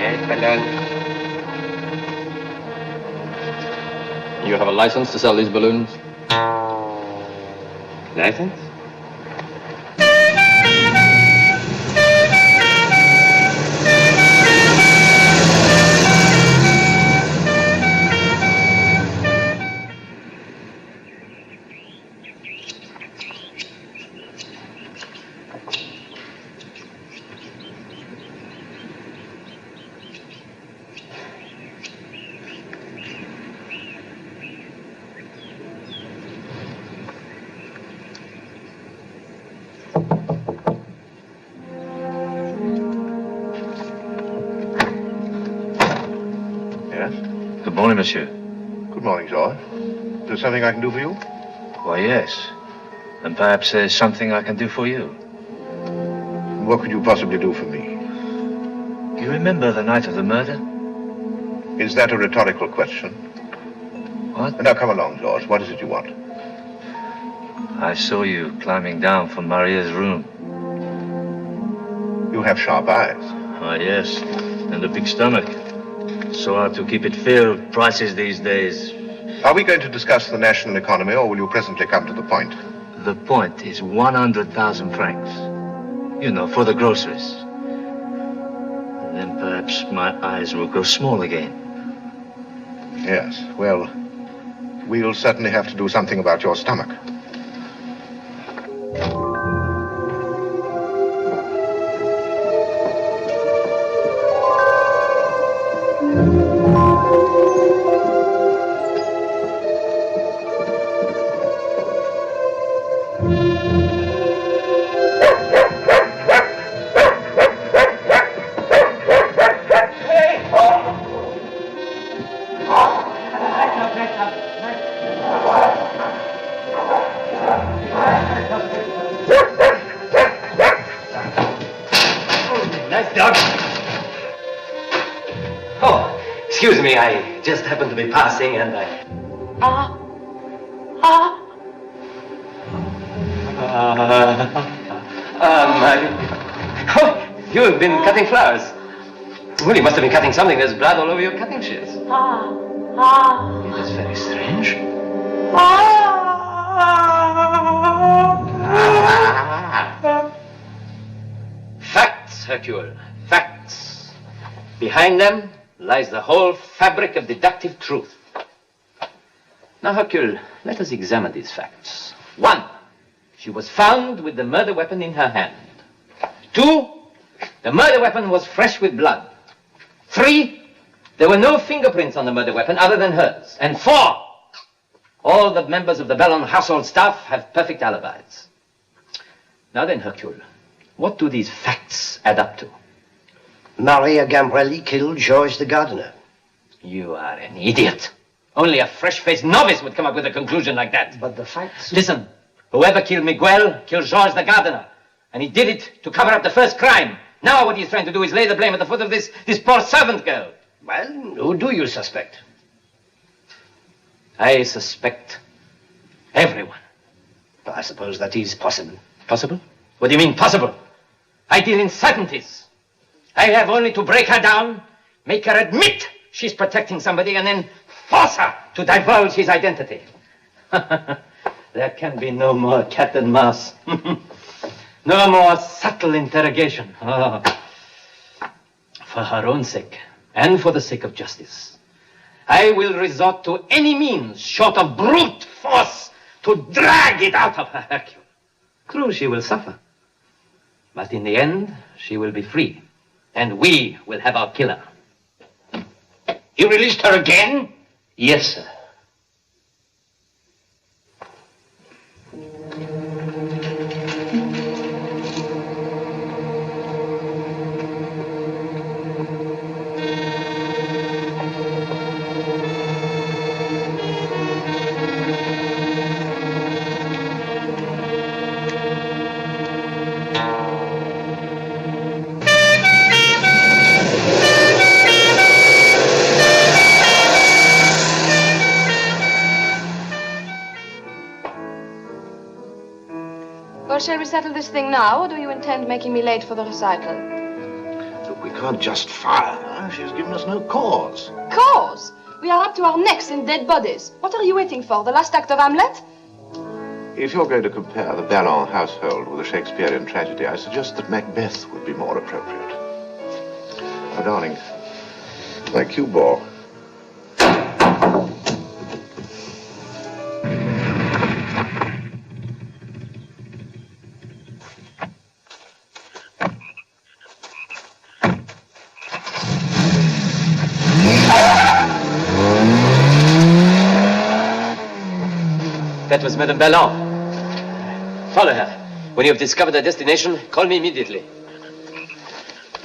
Yes, balloon. You have a license to sell these balloons? License? Good morning, monsieur. Good morning, George. Is there something I can do for you? Why, yes. And perhaps there's something I can do for you. What could you possibly do for me? You remember the night of the murder? Is that a rhetorical question? What? Now, come along, George. What is it you want? I saw you climbing down from Maria's room. You have sharp eyes. Ah, yes. And a big stomach. So hard to keep it filled. Prices these days. Are we going to discuss the national economy, or will you presently come to the point? The point is 100,000 francs. You know, for the groceries. And then perhaps my eyes will grow small again. Yes, well, we'll certainly have to do something about your stomach. Excuse me, I just happened to be passing and I... Oh, you've been cutting flowers. Well, you must have been cutting something. There's blood all over your cutting shears. That's very strange. Facts, Hercule. Facts. Behind them lies the whole fabric of deductive truth. Now, Hercule, let us examine these facts. 1, she was found with the murder weapon in her hand. 2, the murder weapon was fresh with blood. 3, there were no fingerprints on the murder weapon other than hers. And 4, all the members of the Bellon household staff have perfect alibis. Now then, Hercule, what do these facts add up to? Maria Gambrelli killed George the gardener. You are an idiot. Only a fresh-faced novice would come up with a conclusion like that. But the facts... Listen, whoever killed Miguel killed George the gardener. And he did it to cover up the first crime. Now what he's trying to do is lay the blame at the foot of this poor servant girl. Well, who do you suspect? I suspect everyone. I suppose that is possible. Possible? What do you mean, possible? I deal in certainties. I have only to break her down, make her admit she's protecting somebody, and then force her to divulge his identity. There can be no more cat and mouse. No more subtle interrogation. Oh. For her own sake, and for the sake of justice, I will resort to any means short of brute force to drag it out of her, Hercule. True, she will suffer. But in the end, she will be free. And we will have our killer. You released her again? Yes, sir. Well, shall we settle this thing now, or do you intend making me late for the recital? Look, we can't just fire her. She's given us no cause. Cause? We are up to our necks in dead bodies. What are you waiting for, the last act of Hamlet? If you're going to compare the Ballon household with a Shakespearean tragedy, I suggest that Macbeth would be more appropriate. Oh, darling, my cue ball. That was Madame Ballon. Follow her. When you have discovered her destination, call me immediately.